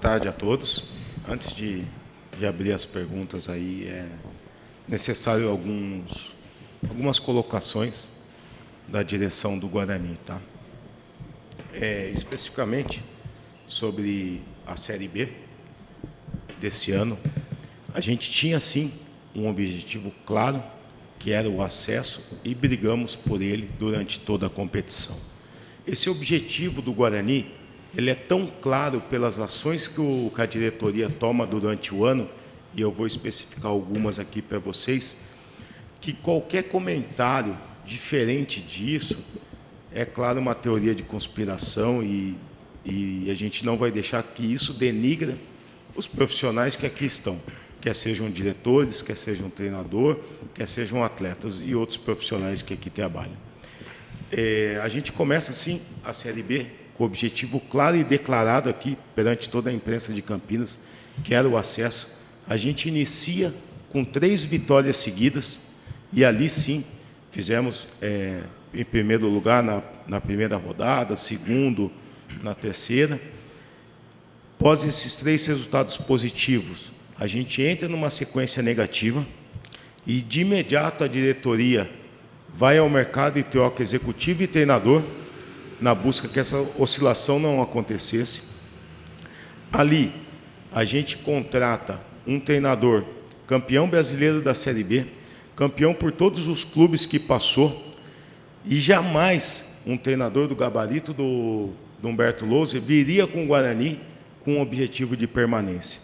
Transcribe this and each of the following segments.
tarde a todos. Antes de abrir as perguntas aí, é necessário algumas colocações da direção do Guarani, tá? Especificamente sobre a Série B desse ano, a gente tinha sim um objetivo claro, que era o acesso, e brigamos por ele durante toda a competição. Esse objetivo do Guarani, ele é tão claro pelas ações que a diretoria toma durante o ano, e eu vou especificar algumas aqui para vocês, que qualquer comentário diferente disso é, claro, uma teoria de conspiração e a gente não vai deixar que isso denigre os profissionais que aqui estão, quer sejam diretores, quer sejam treinador, quer sejam atletas e outros profissionais que aqui trabalham. A gente começa, sim, a Série B com o objetivo claro e declarado aqui perante toda a imprensa de Campinas, que era o acesso. A gente inicia com 3 vitórias seguidas e ali, sim, fizemos, em primeiro lugar, na primeira rodada, segundo, na terceira. Após esses 3 resultados positivos, a gente entra numa sequência negativa e, de imediato, a diretoria vai ao mercado e troca executivo e treinador na busca que essa oscilação não acontecesse. Ali, a gente contrata um treinador campeão brasileiro da Série B, campeão por todos os clubes que passou, e jamais um treinador do gabarito do Humberto Louser viria com o Guarani com o objetivo de permanência.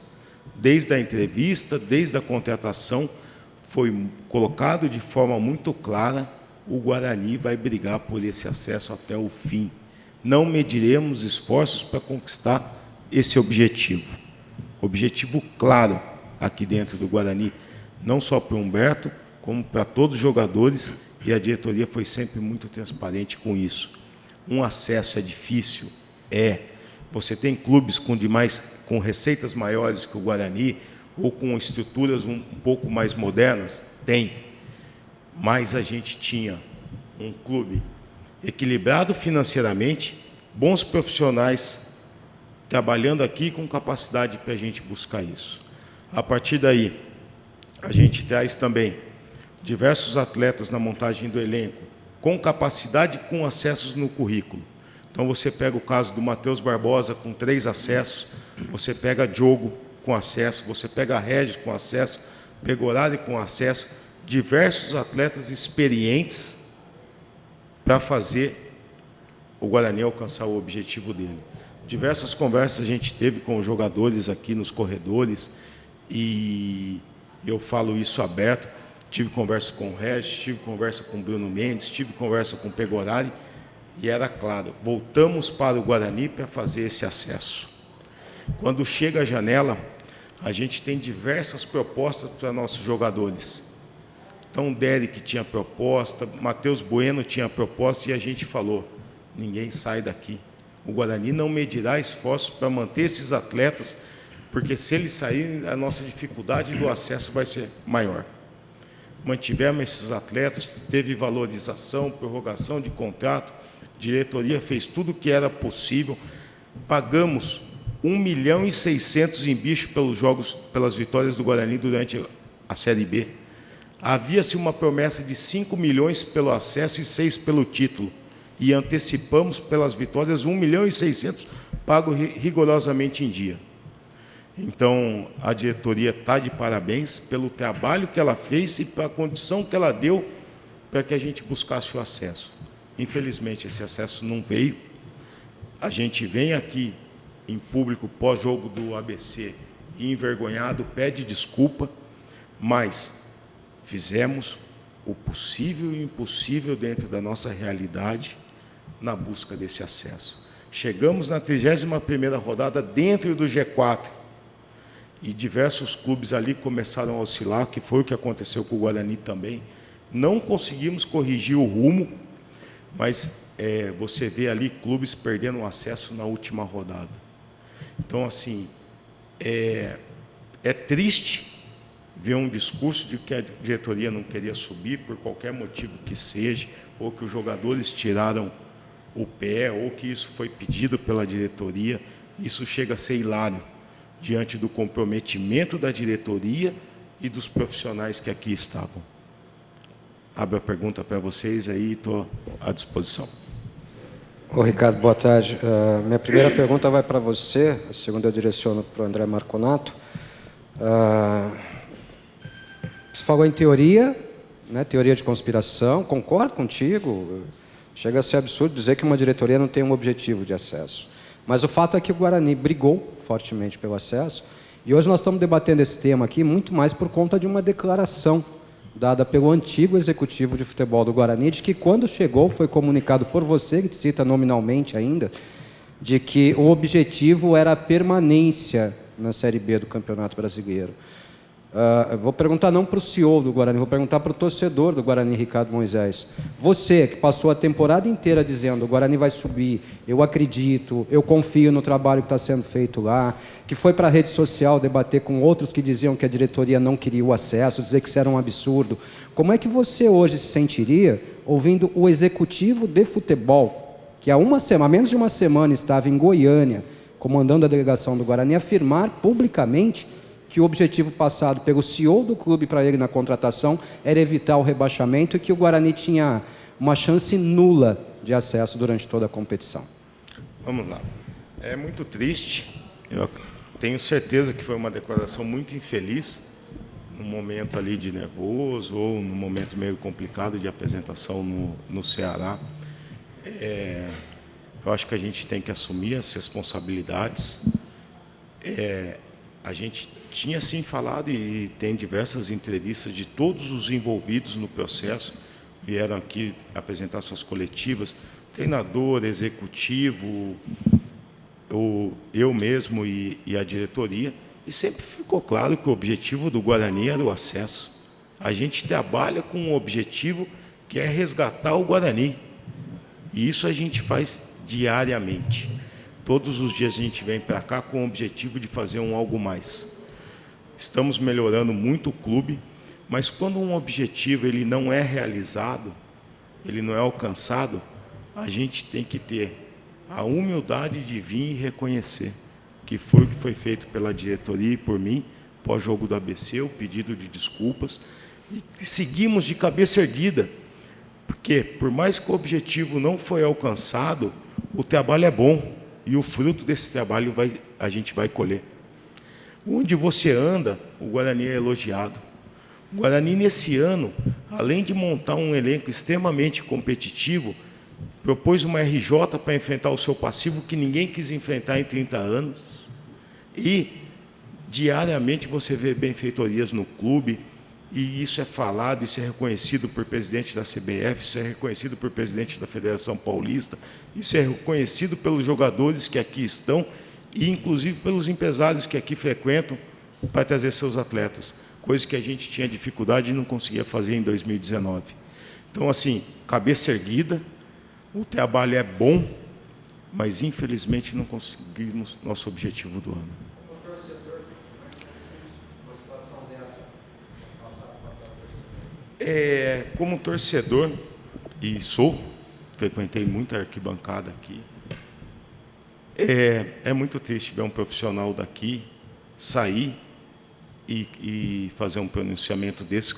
Desde a entrevista, desde a contratação, foi colocado de forma muito clara: o Guarani vai brigar por esse acesso até o fim. Não mediremos esforços para conquistar esse objetivo. Objetivo claro aqui dentro do Guarani, não só para o Humberto, como para todos os jogadores, e a diretoria foi sempre muito transparente com isso. Um acesso é difícil? Você tem clubes com receitas maiores que o Guarani, ou com estruturas um pouco mais modernas? Tem. Mas a gente tinha um clube equilibrado financeiramente, bons profissionais trabalhando aqui com capacidade para a gente buscar isso. A partir daí, a gente traz também diversos atletas na montagem do elenco, com capacidade e com acessos no currículo. Então, você pega o caso do Matheus Barbosa com 3 acessos, você pega Diogo com acesso, você pega Regis com acesso, Pegorari com acesso, diversos atletas experientes para fazer o Guarani alcançar o objetivo dele. Diversas conversas a gente teve com os jogadores aqui nos corredores, e eu falo isso aberto. Tive conversa com o Regis, tive conversa com o Bruno Mendes, tive conversa com o Pegorari, e era claro: voltamos para o Guarani para fazer esse acesso. Quando chega a janela, a gente tem diversas propostas para nossos jogadores. Então, o Derek tinha proposta, Matheus Bueno tinha proposta, e a gente falou: ninguém sai daqui. O Guarani não medirá esforços para manter esses atletas, porque se eles saírem, a nossa dificuldade do acesso vai ser maior. Mantivemos esses atletas, teve valorização, prorrogação de contrato, a diretoria fez tudo o que era possível, pagamos 1.600.000 em bicho pelas vitórias do Guarani durante a Série B. Havia-se uma promessa de 5 milhões pelo acesso e 6 pelo título, e antecipamos pelas vitórias 1.600.000, pago rigorosamente em dia. Então, a diretoria está de parabéns pelo trabalho que ela fez e pela condição que ela deu para que a gente buscasse o acesso. Infelizmente, esse acesso não veio. A gente vem aqui em público pós-jogo do ABC e, envergonhado, pede desculpa, mas fizemos o possível e o impossível dentro da nossa realidade na busca desse acesso. Chegamos na 31ª rodada dentro do G4, e diversos clubes ali começaram a oscilar, que foi o que aconteceu com o Guarani também. Não conseguimos corrigir o rumo, mas você vê ali clubes perdendo o acesso na última rodada. Então, assim, é triste ver um discurso de que a diretoria não queria subir por qualquer motivo que seja, ou que os jogadores tiraram o pé, ou que isso foi pedido pela diretoria. Isso chega a ser hilário. diante do comprometimento da diretoria e dos profissionais que aqui estavam. Abro a pergunta para vocês, aí estou à disposição. Ô, Ricardo, boa tarde. Minha primeira pergunta vai para você, a segunda eu direciono para o André Marconato. Você falou em teoria, né, teoria de conspiração, concordo contigo, chega a ser absurdo dizer que uma diretoria não tem um objetivo de acesso. Mas o fato é que o Guarani brigou fortemente pelo acesso, e hoje nós estamos debatendo esse tema aqui muito mais por conta de uma declaração dada pelo antigo executivo de futebol do Guarani, de que quando chegou foi comunicado por você, que te cita nominalmente ainda, de que o objetivo era a permanência na Série B do Campeonato Brasileiro. Eu vou perguntar não para o CEO do Guarani, vou perguntar para o torcedor do Guarani, Ricardo Moisés. Você, que passou a temporada inteira dizendo o Guarani vai subir, eu acredito, eu confio no trabalho que está sendo feito lá, que foi para a rede social debater com outros que diziam que a diretoria não queria o acesso, dizer que isso era um absurdo. Como é que você hoje se sentiria ouvindo o executivo de futebol, que há menos de uma semana estava em Goiânia, comandando a delegação do Guarani, afirmar publicamente que o objetivo passado pelo CEO do clube para ele na contratação era evitar o rebaixamento e que o Guarani tinha uma chance nula de acesso durante toda a competição? Vamos lá. É muito triste. Eu tenho certeza que foi uma declaração muito infeliz, num momento ali de nervoso ou num momento meio complicado de apresentação no Ceará. Eu acho que a gente tem que assumir as responsabilidades. A gente tinha sim falado e tem diversas entrevistas de todos os envolvidos no processo, vieram aqui apresentar suas coletivas, treinador, executivo, eu mesmo e a diretoria, e sempre ficou claro que o objetivo do Guarani era o acesso. A gente trabalha com um objetivo que é resgatar o Guarani, e isso a gente faz diariamente. Todos os dias a gente vem para cá com o objetivo de fazer algo mais. Estamos melhorando muito o clube, mas quando um objetivo ele não é realizado, ele não é alcançado, a gente tem que ter a humildade de vir e reconhecer que foi o que foi feito pela diretoria e por mim, pós-jogo do ABC, o pedido de desculpas, e seguimos de cabeça erguida, porque por mais que o objetivo não foi alcançado, o trabalho é bom e o fruto desse trabalho a gente vai colher. Onde você anda, o Guarani é elogiado. O Guarani, nesse ano, além de montar um elenco extremamente competitivo, propôs uma RJ para enfrentar o seu passivo que ninguém quis enfrentar em 30 anos. E, diariamente, você vê benfeitorias no clube, e isso é falado, isso é reconhecido por presidente da CBF, isso é reconhecido por presidente da Federação Paulista, isso é reconhecido pelos jogadores que aqui estão, e inclusive pelos empresários que aqui frequentam para trazer seus atletas, coisa que a gente tinha dificuldade e não conseguia fazer em 2019. Então, assim, cabeça erguida, o trabalho é bom, mas infelizmente não conseguimos nosso objetivo do ano. Como torcedor, e frequentei muita arquibancada aqui, é muito triste ver um profissional daqui sair e fazer um pronunciamento desse,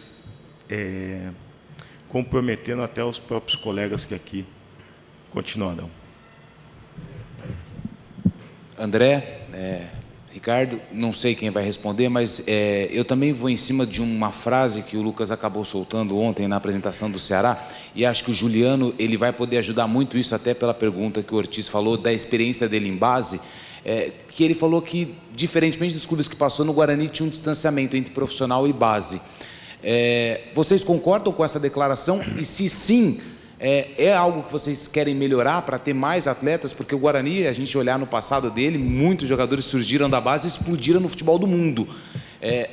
comprometendo até os próprios colegas que aqui continuarão. André, Ricardo, não sei quem vai responder, mas eu também vou em cima de uma frase que o Lucas acabou soltando ontem na apresentação do Ceará, e acho que o Juliano ele vai poder ajudar muito isso, até pela pergunta que o Ortiz falou, da experiência dele em base, que ele falou que, diferentemente dos clubes que passou, no Guarani tinha um distanciamento entre profissional e base. Vocês concordam com essa declaração? E se sim, é algo que vocês querem melhorar para ter mais atletas? Porque o Guarani, a gente olhar no passado dele, muitos jogadores surgiram da base e explodiram no futebol do mundo.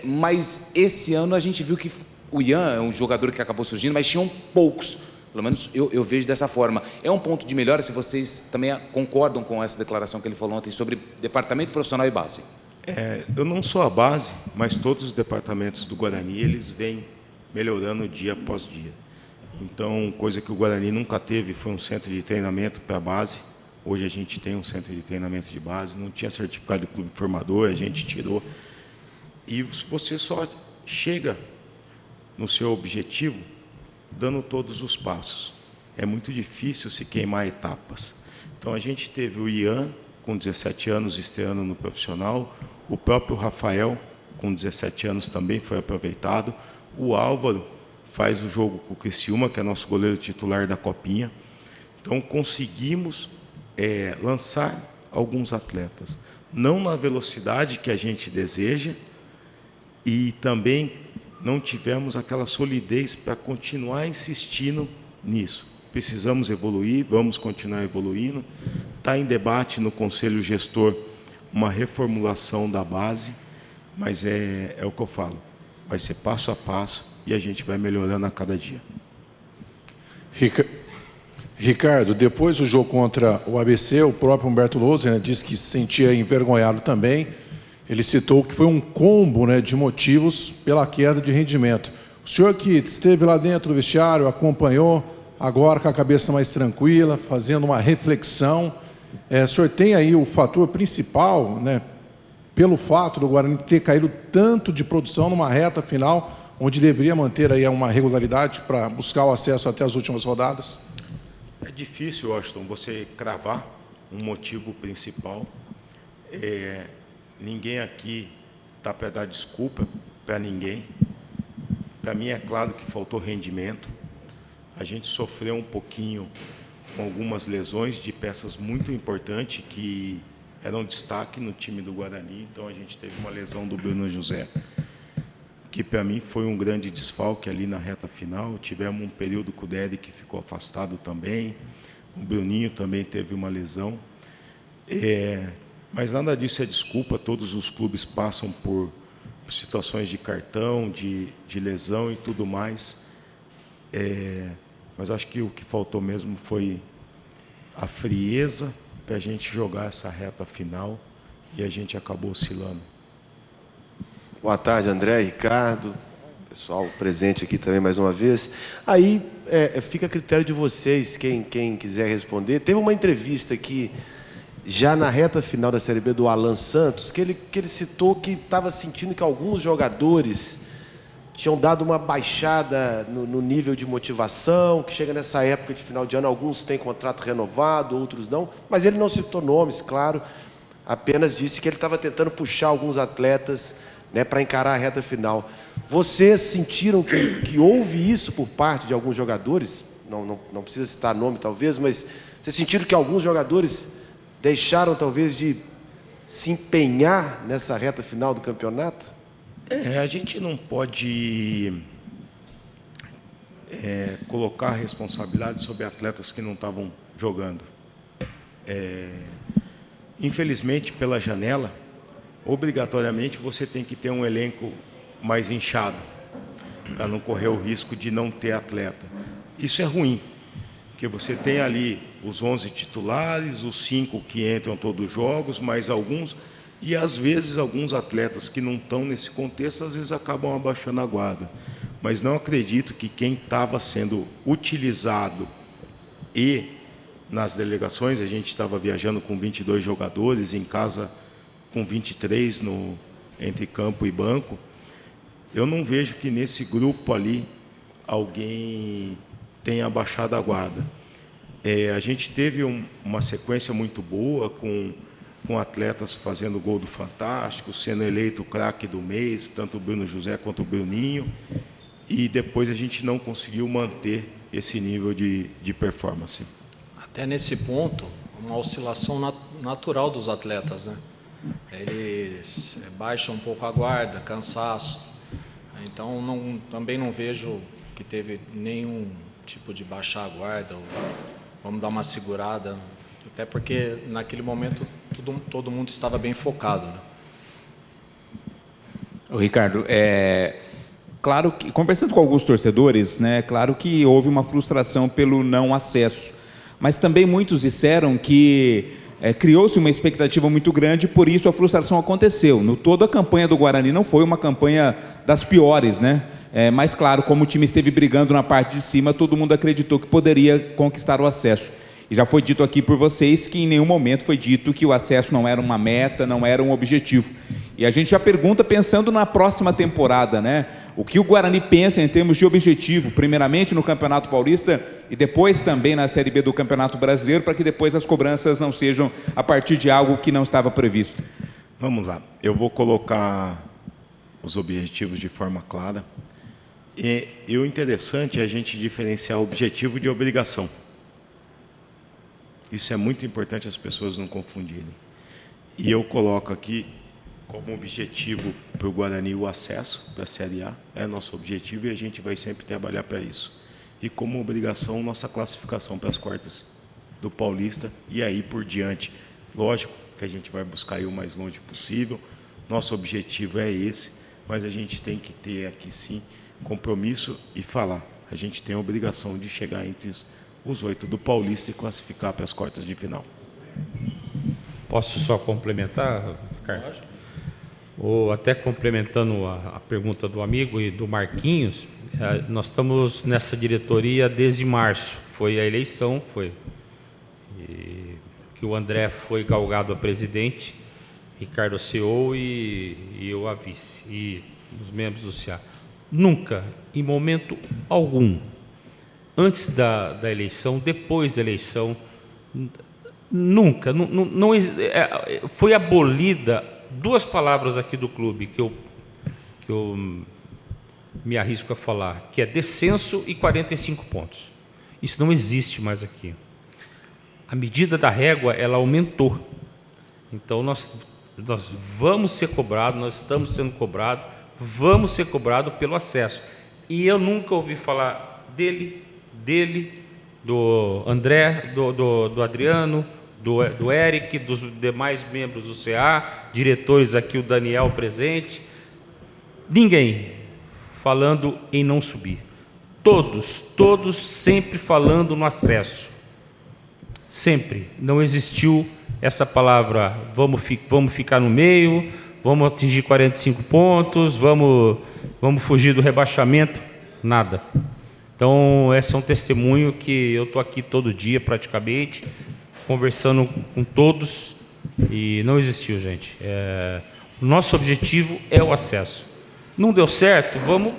Mas esse ano a gente viu que o Ian é um jogador que acabou surgindo, mas tinham poucos. Pelo menos eu vejo dessa forma. É um ponto de melhora, se vocês também concordam com essa declaração que ele falou ontem sobre departamento profissional e base. Eu não sou a base, mas todos os departamentos do Guarani, eles vêm melhorando dia após dia. Então, coisa que o Guarani nunca teve foi um centro de treinamento para a base. Hoje a gente tem um centro de treinamento de base, não tinha certificado de clube formador, a gente tirou. E você só chega no seu objetivo dando todos os passos. É muito difícil se queimar etapas. Então a gente teve o Ian, com 17 anos, estreando no profissional, o próprio Rafael, com 17 anos, também foi aproveitado, o Álvaro faz o jogo com o Criciúma, que é nosso goleiro titular da Copinha. Então conseguimos lançar alguns atletas, não na velocidade que a gente deseja, e também não tivemos aquela solidez para continuar insistindo nisso. Precisamos evoluir, vamos continuar evoluindo. Está em debate no Conselho Gestor uma reformulação da base, mas é o que eu falo, vai ser passo a passo e a gente vai melhorando a cada dia. Ricardo, depois do jogo contra o ABC, o próprio Humberto Louser, né, disse que se sentia envergonhado também. Ele citou que foi um combo, né, de motivos pela queda de rendimento. O senhor que esteve lá dentro do vestiário, acompanhou, agora com a cabeça mais tranquila, fazendo uma reflexão, o senhor tem aí o fator principal, né, pelo fato do Guarani ter caído tanto de produção numa reta final, onde deveria manter aí uma regularidade para buscar o acesso até as últimas rodadas? É difícil, Washington, você cravar um motivo principal. Ninguém aqui está para dar desculpa para ninguém. Para mim é claro que faltou rendimento. A gente sofreu um pouquinho com algumas lesões de peças muito importantes que eram destaque no time do Guarani. Então a gente teve uma lesão do Bruno José, que para mim foi um grande desfalque ali na reta final. Tivemos um período que o Derek que ficou afastado também. O Bruninho também teve uma lesão. Mas nada disso é desculpa, todos os clubes passam por situações de cartão, de lesão e tudo mais. Mas acho que o que faltou mesmo foi a frieza para a gente jogar essa reta final e a gente acabou oscilando. Boa tarde, André, Ricardo, pessoal presente aqui também mais uma vez. Aí fica a critério de vocês, quem quiser responder. Teve uma entrevista aqui, já na reta final da Série B, do Alan Santos, que ele citou que estava sentindo que alguns jogadores tinham dado uma baixada no nível de motivação, que chega nessa época de final de ano, alguns têm contrato renovado, outros não, mas ele não citou nomes, claro, apenas disse que ele estava tentando puxar alguns atletas, né, para encarar a reta final. Vocês sentiram que houve isso por parte de alguns jogadores? Não precisa citar nome, talvez, mas vocês sentiram que alguns jogadores deixaram, talvez, de se empenhar nessa reta final do campeonato? A gente não pode colocar a responsabilidade sobre atletas que não estavam jogando. Infelizmente, pela janela, obrigatoriamente você tem que ter um elenco mais inchado, para não correr o risco de não ter atleta. Isso é ruim, porque você tem ali os 11 titulares, os 5 que entram todos os jogos, mais alguns, e às vezes alguns atletas que não estão nesse contexto, às vezes acabam abaixando a guarda. Mas não acredito que quem estava sendo utilizado e nas delegações, a gente estava viajando com 22 jogadores, em casa com 23 entre campo e banco, eu não vejo que nesse grupo ali alguém tenha abaixado a guarda. A gente teve uma sequência muito boa com atletas fazendo gol do Fantástico, sendo eleito o craque do mês, tanto o Bruno José quanto o Bruninho, e depois a gente não conseguiu manter esse nível de performance. Até nesse ponto, uma oscilação natural dos atletas, né? Eles baixam um pouco a guarda, cansaço. Então, também não vejo que teve nenhum tipo de baixar a guarda, ou vamos dar uma segurada, até porque naquele momento todo mundo estava bem focado, né? Ô, Ricardo, claro que, conversando com alguns torcedores, né, claro que houve uma frustração pelo não acesso, mas também muitos disseram que criou-se uma expectativa muito grande, por isso a frustração aconteceu. Toda a campanha do Guarani não foi uma campanha das piores, né? Mas claro, como o time esteve brigando na parte de cima, todo mundo acreditou que poderia conquistar o acesso. E já foi dito aqui por vocês que em nenhum momento foi dito que o acesso não era uma meta, não era um objetivo. E a gente já pergunta pensando na próxima temporada, né? O que o Guarani pensa em termos de objetivo, primeiramente no Campeonato Paulista e depois também na Série B do Campeonato Brasileiro, para que depois as cobranças não sejam a partir de algo que não estava previsto. Vamos lá. Eu vou colocar os objetivos de forma clara. E o interessante é a gente diferenciar objetivo de obrigação. Isso é muito importante as pessoas não confundirem. E eu coloco aqui como objetivo para o Guarani o acesso para a Série A. É nosso objetivo e a gente vai sempre trabalhar para isso. E como obrigação, nossa classificação para as quartas do Paulista e aí por diante. Lógico que a gente vai buscar ir o mais longe possível. Nosso objetivo é esse, mas a gente tem que ter aqui sim compromisso e falar. A gente tem a obrigação de chegar entre os 8 do Paulista e classificar para as quartas de final. Posso só complementar, Ricardo? Ou até complementando a pergunta do amigo e do Marquinhos, nós estamos nessa diretoria desde março. Foi a eleição, que o André foi galgado a presidente, Ricardo a CEO e eu a vice, e os membros do CA. Nunca, em momento algum, antes da eleição, depois da eleição, nunca, não foi abolida duas palavras aqui do clube que eu me arrisco a falar, que é descenso e 45 pontos. Isso não existe mais aqui. A medida da régua, ela aumentou. Então, nós vamos ser cobrados, nós estamos sendo cobrados, vamos ser cobrados pelo acesso. E eu nunca ouvi falar dele, do André, do Adriano, do Eric, dos demais membros do CA, diretores aqui, o Daniel presente, ninguém falando em não subir. Todos sempre falando no acesso. Sempre. Não existiu essa palavra, vamos ficar no meio, vamos atingir 45 pontos, vamos fugir do rebaixamento, nada. Então, esse é um testemunho que eu estou aqui todo dia praticamente, conversando com todos e não existiu, gente. O nosso objetivo é o acesso. Não deu certo, vamos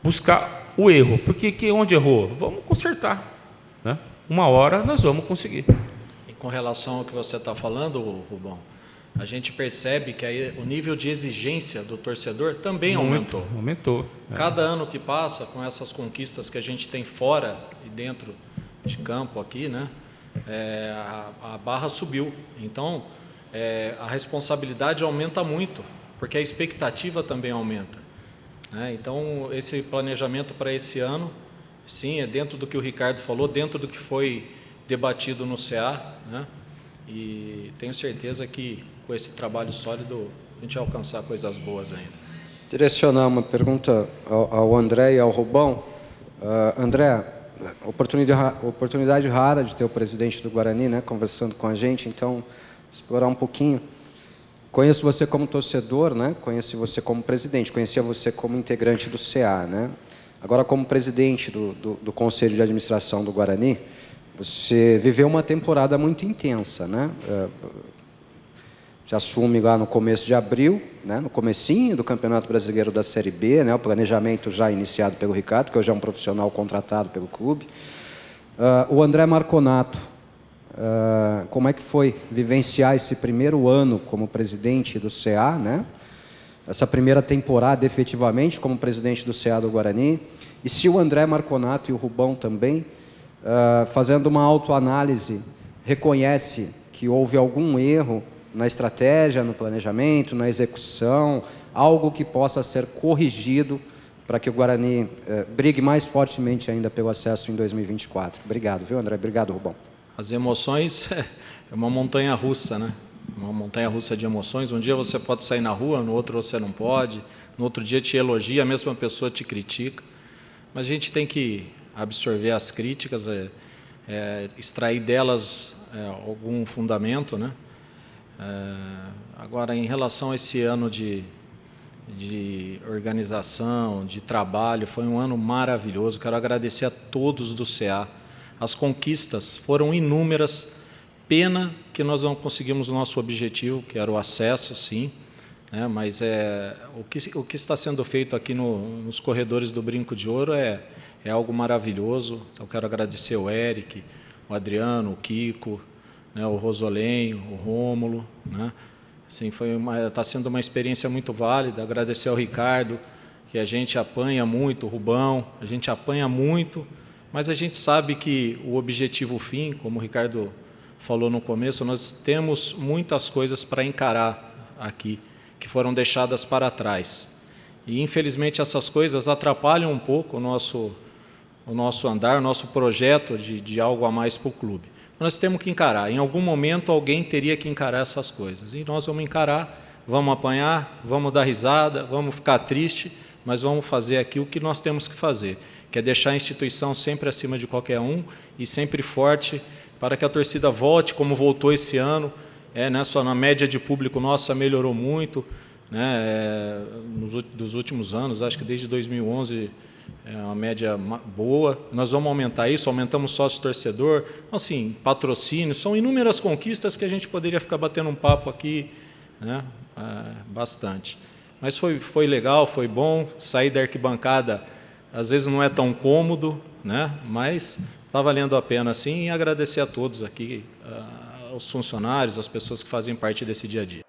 buscar o erro, porque onde errou? Vamos consertar, né? Uma hora nós vamos conseguir. E com relação ao que você está falando, Rubão, a gente percebe que aí o nível de exigência do torcedor também aumentou. Aumentou. Cada ano que passa, com essas conquistas que a gente tem fora e dentro de campo aqui, né? A barra subiu. Então, a responsabilidade aumenta muito, porque a expectativa também aumenta, né? Então, esse planejamento para esse ano, sim, é dentro do que o Ricardo falou, dentro do que foi debatido no CA, né? E tenho certeza que com esse trabalho sólido a gente vai alcançar coisas boas ainda. Direcionar uma pergunta ao André e ao Rubão. André, oportunidade rara de ter o presidente do Guarani, né, conversando com a gente, então, explorar um pouquinho. Conheço você como torcedor, né, conheci você como presidente, conhecia você como integrante do CA, né? Agora, como presidente do Conselho de Administração do Guarani, você viveu uma temporada muito intensa, né? Você assume lá no começo de abril, né, no comecinho do Campeonato Brasileiro da Série B, né, o planejamento já iniciado pelo Ricardo, que hoje é um profissional contratado pelo clube. O André Marconato, como é que foi vivenciar esse primeiro ano como presidente do CA, né? Essa primeira temporada, efetivamente, como presidente do CA do Guarani? E se o André Marconato e o Rubão também, fazendo uma autoanálise, reconhece que houve algum erro na estratégia, no planejamento, na execução, algo que possa ser corrigido para que o Guarani brigue mais fortemente ainda pelo acesso em 2024. Obrigado, viu, André? Obrigado, Rubão. As emoções é uma montanha-russa, né? Uma montanha-russa de emoções. Um dia você pode sair na rua, no outro você não pode, no outro dia te elogia, a mesma pessoa te critica. Mas a gente tem que absorver as críticas, extrair delas algum fundamento, né? Agora, em relação a esse ano de organização, de trabalho, foi um ano maravilhoso. Quero agradecer a todos do CA, As conquistas foram inúmeras, pena que nós não conseguimos o nosso objetivo, que era o acesso, sim, né? Mas o que está sendo feito aqui nos corredores do Brinco de Ouro é algo maravilhoso. Eu quero agradecer o Eric, o Adriano, o Kiko, né, o Rosolenho, o Rômulo, né? Assim, está sendo uma experiência muito válida. Agradecer ao Ricardo, que a gente apanha muito, o Rubão, a gente apanha muito, mas a gente sabe que o objetivo fim, como o Ricardo falou no começo, nós temos muitas coisas para encarar aqui, que foram deixadas para trás. E, infelizmente, essas coisas atrapalham um pouco o nosso andar, o nosso projeto de algo a mais para o clube. Nós temos que encarar. Em algum momento, alguém teria que encarar essas coisas. E nós vamos encarar, vamos apanhar, vamos dar risada, vamos ficar triste, mas vamos fazer aqui o que nós temos que fazer, que é deixar a instituição sempre acima de qualquer um e sempre forte, para que a torcida volte como voltou esse ano. Né, só na média de público nossa melhorou muito, né, dos últimos anos, acho que desde 2011 é uma média boa. Nós vamos aumentar isso, aumentamos sócio-torcedor, assim, patrocínio, são inúmeras conquistas que a gente poderia ficar batendo um papo aqui, né, bastante. Mas foi legal, foi bom, sair da arquibancada às vezes não é tão cômodo, né, mas está valendo a pena sim, e agradecer a todos aqui, aos funcionários, às pessoas que fazem parte desse dia a dia.